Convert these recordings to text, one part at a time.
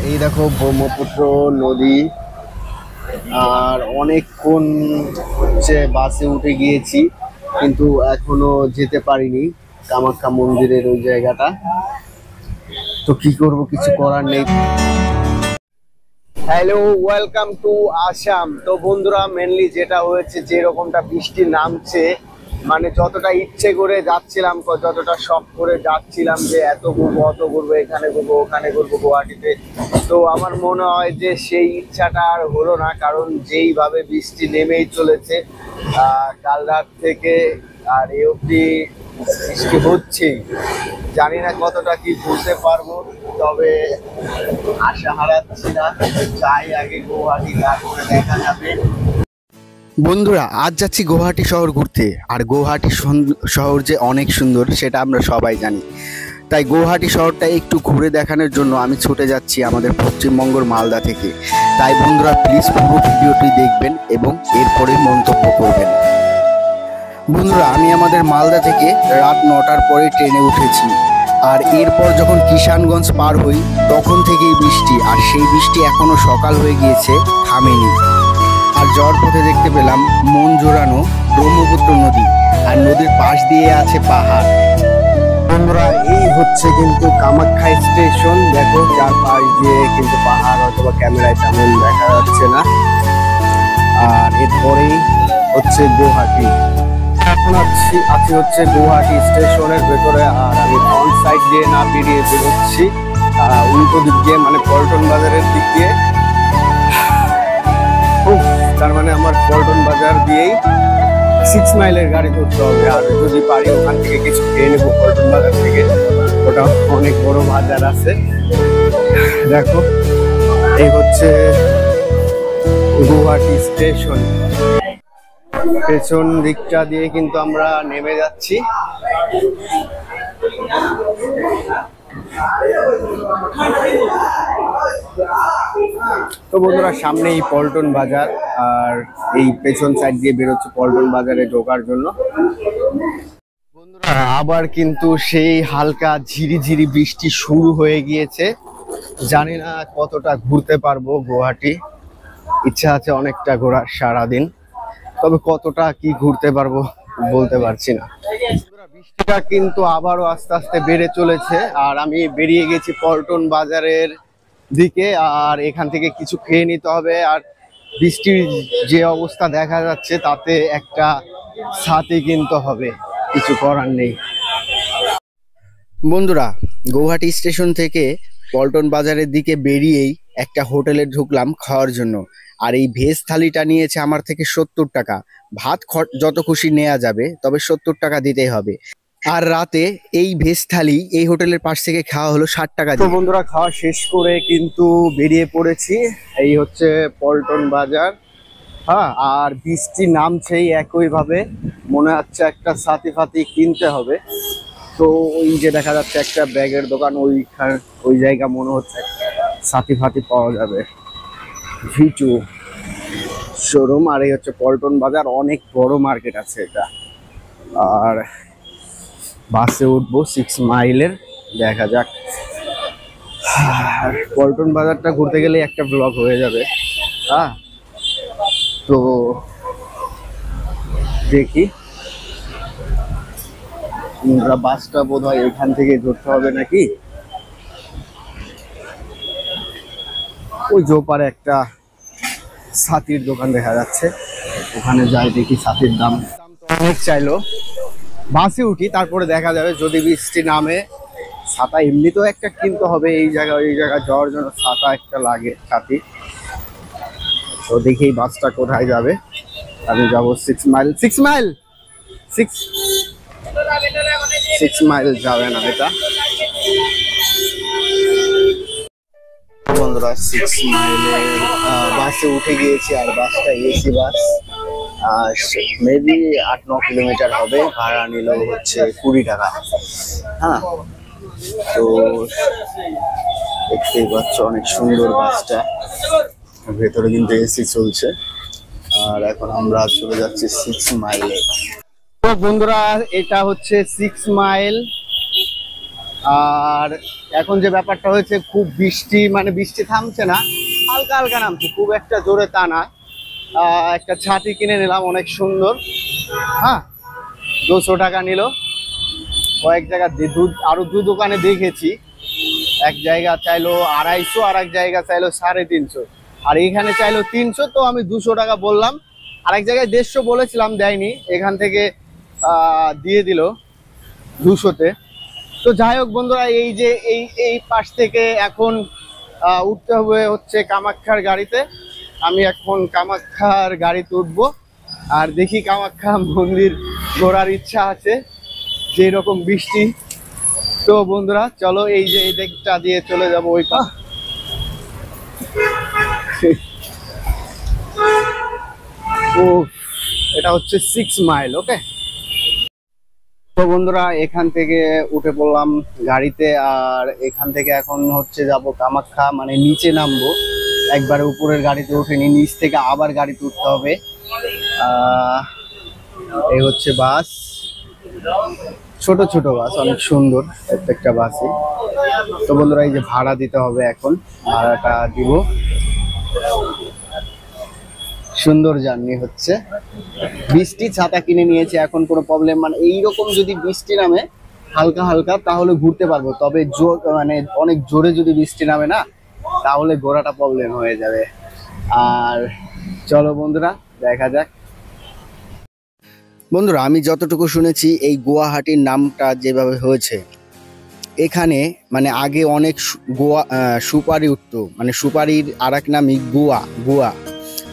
এই দেখো ব্রহ্মপুত্র নদী। আর অনেকক্ষণ হচ্ছে বাসে উঠে গিয়েছি, কিন্তু এখনো যেতে পারিনি কামাখ্যা মন্দিরের ওই জায়গাটা। তো কি করব, কিছু করার নেই। Hello, welcome to Assam. তো বন্ধুরা, মেনলি যেটা হয়েছে, যেরকমটা বৃষ্টি নামছে, মানে যতটা ইচ্ছে করে যাচ্ছিলাম, যতটা শখ করে যাচ্ছিলাম যে এত ঘুরবো, অত ঘুরবো, এখানে ঘুরবো, ওখানে ঘুরবো গুয়াহাটিতে, তো আমার মনে হয় যে সেই ইচ্ছাটা আর হলো না। কারণ যেইভাবে বৃষ্টি নেমেই চলেছে কাল রাত থেকে, আর এ অবধি বৃষ্টি হচ্ছেই। জানি না কতটা কি ঘুরতে পারবো, তবে আশা হারাচ্ছি না। চাই আগে গুয়াহাটি, তারপরে দেখা যাবে। বন্ধুরা, আজ যাচ্ছি গুয়াহাটি শহর ঘুরতে। আর গুয়াহাটি শহর যে অনেক সুন্দর সেটা আমরা সবাই জানি। তাই গুয়াহাটি শহরটা একটু ঘুরে দেখানোর জন্য আমি ছুটে যাচ্ছি আমাদের পশ্চিমবঙ্গের মালদা থেকে। তাই বন্ধুরা, প্লিজ পুরো ভিডিওটি দেখবেন এবং এরপরে মন্তব্য করবেন। বন্ধুরা, আমি আমাদের মালদা থেকে রাত 9টার পরে ট্রেনে উঠেছি। আর এরপর যখন কিষানগঞ্জ পার হই, তখন থেকেই বৃষ্টি। আর সেই বৃষ্টি এখনো সকাল হয়ে গিয়েছে, থামেনি। আর যাওয়ার পথে দেখতে পেলাম মন জোড়ানো ব্রহ্মপুত্র নদী, আর নদীর পাশ দিয়ে আছে পাহাড়। বন্ধুরা, এই হচ্ছে কিন্তু কামাখ্যা স্টেশন। দেখো, যার পাশ দিয়ে কিন্তু পাহাড়, অথবা ক্যামেরায় তেমন দেখা যাচ্ছে না। আর এরপরেই হচ্ছে গুয়াহাটি। এখন আছি হচ্ছে গুয়াহাটি স্টেশনের ভেতরে। আর আমি ফ্রন্ট সাইড দিয়ে না বেরোচ্ছি, উল্টো দিক দিয়ে, মানে পল্টন বাজারের দিক দিয়ে। তার মানে আমার পল্টন বাজার দিয়েই 6 মাইলের গাড়ি করতে হবে। আর যদি পারি ওখান থেকে কিছু খেয়ে নেবো পল্টন বাজার থেকে, ওটা অনেক বড় বাজার আছে। দেখো, এই হচ্ছে গুয়াহাটি স্টেশন। পেছন দিকটা দিয়ে কিন্তু আমরা নেমে যাচ্ছি। তো বন্ধুরা, সামনে এই পল্টন বাজার, আর এই পেছন সাইড দিয়ে বেরোচ্ছে পল্টন বাজারে ঢোকার জন্য। বন্ধুরা, আবার কিন্তু সেই হালকা ঝিরিঝিরি বৃষ্টি শুরু হয়ে গিয়েছে। জানি না কতটা ঘুরতে পারবো গুয়াহাটি। ইচ্ছা আছে অনেকটা ঘোরার সারাদিন, তবে কতটা কি ঘুরতে পারবো বলতে পারছি না। বৃষ্টিটা কিন্তু আবারও আস্তে আস্তে বেড়ে চলেছে। আর আমি বেরিয়ে গেছি পল্টন বাজারের দিকে। আর এখান থেকে কিছু খেয়ে নিতে হবে। আর বৃষ্টির যে অবস্থা দেখা যাচ্ছে, তাতে একটা ছাতি কিনতে হবে, কিছু করার নেই। বন্ধুরা, গুয়াহাটি স্টেশন থেকে পল্টন বাজারের দিকে বেরিয়েই একটা হোটেলে ঢুকলাম খাওয়ার জন্য। আর এই ভেজ থালিটা নিয়েছে আমার থেকে 70 টাকা। ভাত যত খুশি নেওয়া যাবে, তবে 70 টাকা দিতেই হবে। আর রাতে এই ভেজ থালি এই হোটেলের পাশ থেকে খাওয়া হলো 60 টাকা দিয়ে। তো বন্ধুরা, খাওয়া শেষ করে কিন্তু বেরিয়ে পড়েছি। এই হচ্ছে পল্টন বাজার। হ্যাঁ, আর বৃষ্টি নামছেই একইভাবে। মনে হচ্ছে একটা ছাতি ফাতি কিনতে হবে। তো ওই যে দেখা যাচ্ছে একটা ব্যাগের দোকান, ওই জায়গা মনে হচ্ছে ছাতি ফাতি পাওয়া যাবে। V2 showroom. আর এই হচ্ছে পল্টন বাজার, অনেক বড় মার্কেট আছে এটা। আর বাসে উঠবো 6 মাইলের, দেখা যাক। পল্টন বাজারটা ঘুরতে গেলে একটা ব্লগ হয়ে যাবে। হ্যাঁ, তো দেখি। বাসটা বোধ হয় এখান থেকে ধরতে হবে নাকি। ওই যে ওপারে একটা ছাতির দোকান দেখা যাচ্ছে, ওখানে যাই, দেখি ছাতির দাম তো অনেক চাইলো। বাসে উঠি, তারপরে দেখা যাবে। যদি বৃষ্টি নামে, ছাতা এমনিতেও একটা কিনতে হবে। এই জায়গায় যাওয়ার জন্য ছাতা একটা লাগে, ছাতি। তো দেখি বাসটা কোথায় যাবে। আমি যাবো 6 মাইল। 6 মাইল 6 মাইল যাবে না এটা। বন্ধুরা, 6 মাইলে বাসে উঠে গিয়েছি। আর বাসটা এসি বাস। মেবি 8-9 কিলোমিটার হবে। ভাড়া নিল হচ্ছে 20 টাকা। হ্যাঁ, তো দেখতেই পাচ্ছ অনেক সুন্দর বাসটা। ভেতরে কিন্তু এসি চলছে। আর এখন আমরা চলে যাচ্ছি 6 মাইলে। তো বন্ধুরা, এটা হচ্ছে 6 মাইল। আর এখন যে ব্যাপারটা হয়েছে, খুব বৃষ্টি, মানে বৃষ্টি থামছে না, হালকা হালকা নামছে, খুব একটা জোরে তা না। একটা ছাতি কিনে নিলাম, অনেক সুন্দর। হ্যাঁ, 200 টাকা নিল। কয়েক জায়গা আরো দু দোকানে দেখেছি, এক জায়গা চাইলো 250, আর এক জায়গা চাইলো 350, আর এখানে চাইলো 300। তো আমি 200 টাকা বললাম, আর এক জায়গায় 150 বলেছিলাম, দেয়নি, এখান থেকে দিয়ে দিল 200-তে। তো যাই হোক বন্ধুরা, এই যে এই পাশ থেকে এখন উঠতে হবে হচ্ছে কামাখ্যার গাড়িতে। আমি এখন কামাখ্যার গাড়িতে উঠবো, আর দেখি কামাখ্যা মন্দির ঘোরার ইচ্ছা আছে, যে রকম বৃষ্টি। তো বন্ধুরা চলো, এই যে এই দিকটা দিয়ে চলে যাবো ওই পা। ও, এটা হচ্ছে 6 মাইল। ওকে, তো বন্ধুরা এখান থেকে উঠে পড়লাম গাড়িতে, আর এখান থেকে এখন হচ্ছে যাব কামাখ্যা, মানে নিচে নামবো। একবারে উপরের গাড়িতে উঠেনি, নিচ থেকে আবার গাড়িতে উঠতে হবে। এই হচ্ছে বাস, ছোট ছোট বাস, অনেক সুন্দর প্রত্যেকটা বাসই। তো বন্ধুরা এই যে ভাড়া দিতে হবে, এখন ভাড়াটা দিব। সুন্দর জার্নি হচ্ছে। বৃষ্টি, ছাতা কিনে নিয়েছে, এখন কোনো প্রবলেম, মানে এইরকম যদি বৃষ্টি নামে হালকা হালকা তাহলে ঘুরতে পারবো, তবে মানে অনেক জোরে যদি বৃষ্টি নামে না, তাহলে ঘোরাটা প্রবলেম হয়ে যাবে। আর চলো বন্ধুরা দেখা যাক। বন্ধুরা আমি যতটুকু শুনেছি, এই গুয়াহাটির নামটা যেভাবে হয়েছে, এখানে মানে আগে অনেক সুপারি উঠতো, মানে সুপারির আর এক নামই গুয়া।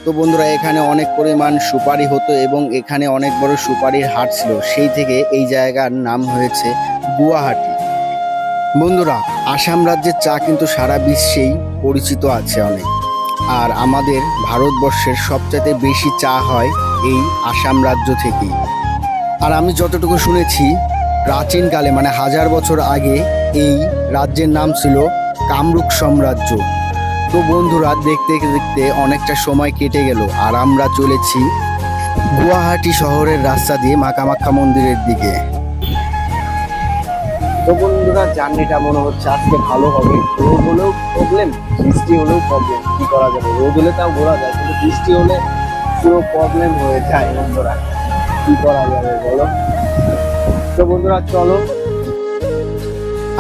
তো বন্ধুরা এখানে অনেক পরিমাণ সুপারি হতো, এবং এখানে অনেক বড় সুপারির হাট ছিল, সেই থেকে এই জায়গার নাম হয়েছে গুয়াহাটি। বন্ধুরা আসাম রাজ্যের চা কিন্তু সারা বিশ্বেই পরিচিত আছে অনেক, আর আমাদের ভারতবর্ষের সবচেয়ে বেশি চা হয় এই আসাম রাজ্য থেকেই। আর আমি যতটুকু শুনেছি, প্রাচীনকালে মানে 1000 বছর আগে এই রাজ্যের নাম ছিল কামরূপ সাম্রাজ্য। তো বন্ধুরা দেখতে দেখতে অনেকটা সময় কেটে গেল, আর আমরা চলেছি গুয়াহাটি শহরের রাস্তা দিয়ে মা কামাখ্যা মন্দিরের দিকে। তো বন্ধুরা জার্নিটা মনে হচ্ছে আজকে ভালো হবে। রোদ হলেও প্রবলেম, বৃষ্টি হলেও প্রবলেম, কি করা যাবে? রোদ হলে তাও ঘোরা যায়, কিন্তু বৃষ্টি হলে পুরো প্রবলেম হয়ে যায় বন্ধুরা, কি করা যাবে বলো? তো বন্ধুরা চলো।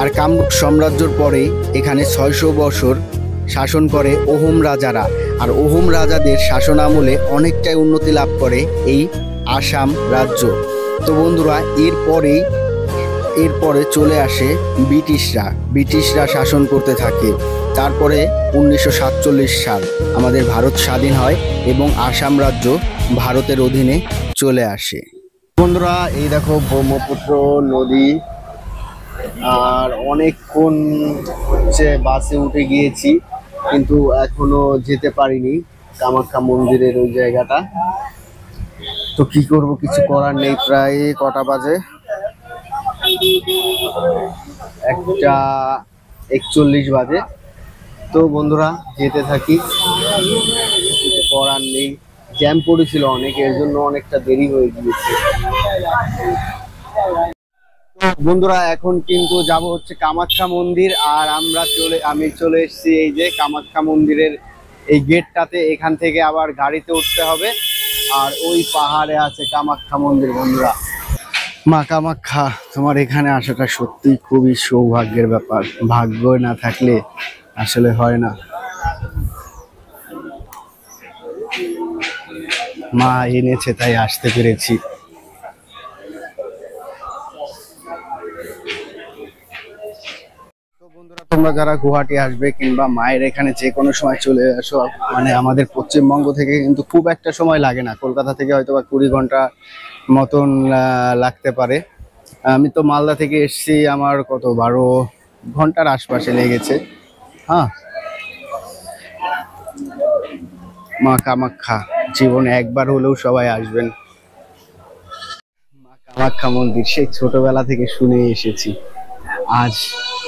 আর কামরূপ সাম্রাজ্যর পরে এখানে 600 বছর শাসন করে অহোম রাজারা, আর অহোম রাজাদের শাসন আমলে অনেকটাই উন্নতি লাভ করে এই আসাম রাজ্য। তো বন্ধুরা এরপরে চলে আসে ব্রিটিশরা শাসন করতে থাকে। তারপরে 1947 সাল আমাদের ভারত স্বাধীন হয়, এবং আসাম রাজ্য ভারতের অধীনে চলে আসে। বন্ধুরা এই দেখো ব্রহ্মপুত্র নদী, আর অনেকক্ষণ হচ্ছে বাসে উঠে গিয়েছি, কিন্তু এখনো যেতে পারিনি কামাখ্যা মন্দিরের ওই জায়গাটা। তো কি করব, কিছু করার নেই। প্রায় কটা বাজে? 1:41 বাজে। তো বন্ধুরা যেতে থাকি, কিছু করার নেই। জ্যাম পড়েছিল অনেক, এর জন্য অনেকটা দেরি হয়ে গিয়েছে। বন্ধুরা এখন কিন্তু যাব হচ্ছে কামাখ্যা মন্দির, আর আমি চলে এসেছি এই যে কামাখ্যা মন্দিরের এই গেটটাতে। এখান থেকে আবার গাড়িতে উঠতে হবে, আর ওই পাহাড়ে আছে কামাখ্যা মন্দির। বন্ধুরা মা কামাখ্যা, তোমার এখানে আসাটা সত্যি খুবই সৌভাগ্যের ব্যাপার, ভাগ্য না থাকলে আসলে হয় না। মা এনেছে তাই আসতে পেরেছি। তোমরা যারা গুয়াহাটি আসবে কিংবা মায়ের এখানে যে কোনো সময় চলে আসো, মানে আমাদের পশ্চিমবঙ্গ থেকে কিন্তু খুব একটা সময় লাগে না, কলকাতা থেকে হয়তো বা 20 ঘন্টা মতন লাগতে পারে। আমি তো মালদা থেকে এসেছি, আমার কত 12 ঘন্টার আশপাশে লেগেছে। হ্যাঁ, মা কামাখ্যা জীবনে একবার হলেও সবাই আসবেন। মা কামাখ্যা মন্দির সেই ছোটবেলা থেকে শুনে এসেছি, আজ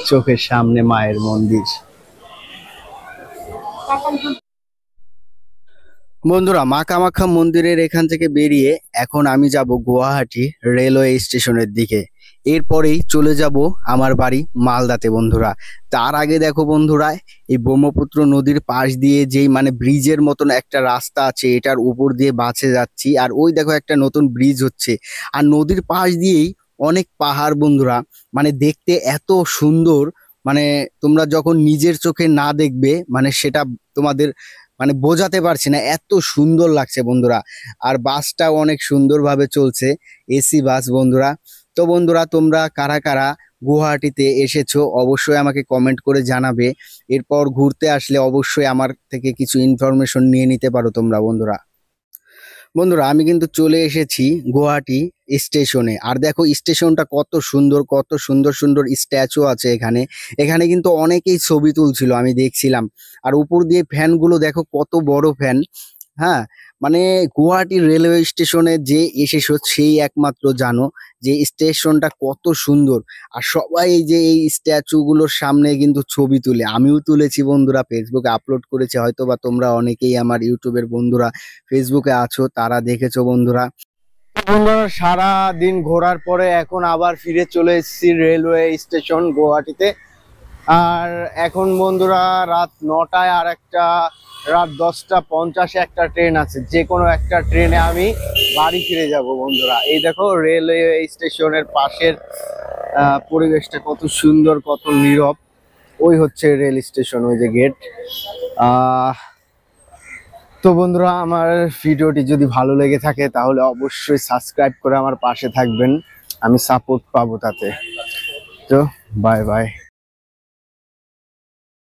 চোখের সামনে মায়ের মন্দির। বন্ধুরা, মা কামাখ্যা মন্দিরের এখান থেকে বেরিয়ে এখন আমি যাব গুয়াহাটি রেলওয়ে স্টেশনের দিকে। এরপরেই চলে যাব আমার বাড়ি মালদাতে বন্ধুরা। তার আগে দেখো বন্ধুরা, এই ব্রহ্মপুত্র নদীর পাশ দিয়ে যেই মানে ব্রিজের মতন একটা রাস্তা আছে, এটার উপর দিয়ে বাসে যাচ্ছি। আর ওই দেখো একটা নতুন ব্রিজ হচ্ছে, আর নদীর পাশ দিয়েই অনেক পাহাড় বন্ধুরা। মানে দেখতে এত সুন্দর, মানে তোমরা যখন নিজের চোখে না দেখবে মানে সেটা তোমাদের মানে বোঝাতে পারছি না, এত সুন্দর লাগছে বন্ধুরা। আর বাসটাও অনেক সুন্দরভাবে চলছে, এসি বাস বন্ধুরা। তো বন্ধুরা, তোমরা কারা কারা গুয়াহাটিতে এসেছো অবশ্যই আমাকে কমেন্ট করে জানাবে। এরপর ঘুরতে আসলে অবশ্যই আমার থেকে কিছু ইনফরমেশন নিয়ে নিতে পারো তোমরা বন্ধুরা। বন্ধুরা, আমি কিন্তু চলে এসেছি গুয়াহাটি স্টেশনে। আর দেখো স্টেশনটা কত সুন্দর, কত সুন্দর সুন্দর স্ট্যাচু আছে এখানে। এখানে কিন্তু অনেকেই ছবি তুলছিল, আমি দেখছিলাম। আর উপর দিয়ে ফ্যানগুলো দেখো, কত বড় ফ্যান। হ্যাঁ, মানে গুয়াহাটি রেলওয়ে স্টেশনে যে এসেছো সেই একমাত্র জানো যে স্টেশনটা কত সুন্দর। আর সবাই এই যে এই স্ট্যাচু গুলোর সামনে কিন্তু ছবি তুলে, আমিও তুলেছি বন্ধুরা, ফেসবুকে আপলোড করেছি। হয়তো বা তোমরা অনেকেই আমার ইউটিউবের বন্ধুরা ফেসবুকে আছো, তারা দেখেছো বন্ধুরা। বন্ধুরা, সারা দিন ঘোরার পরে এখন আবার ফিরে চলে এসেছি রেলওয়ে স্টেশন গুয়াহাটিতে। আর এখন বন্ধুরা রাত 9টায়, আর একটা রাত 10টা 50-এ একটা ট্রেন আছে। যে কোনো একটা ট্রেনে আমি বাড়ি ফিরে যাব বন্ধুরা। এই দেখো রেলওয়ে স্টেশনের পাশের পরিবেশটা কত সুন্দর, কত নীরব। ওই হচ্ছে রেল স্টেশন, ওই যে গেট। তো বন্ধুরা, আমার ভিডিওটি যদি ভালো লেগে থাকে তাহলে অবশ্যই সাবস্ক্রাইব করে আমার পাশে থাকবেন, আমি সাপোর্ট পাবো তাতে। তো বাই বাই।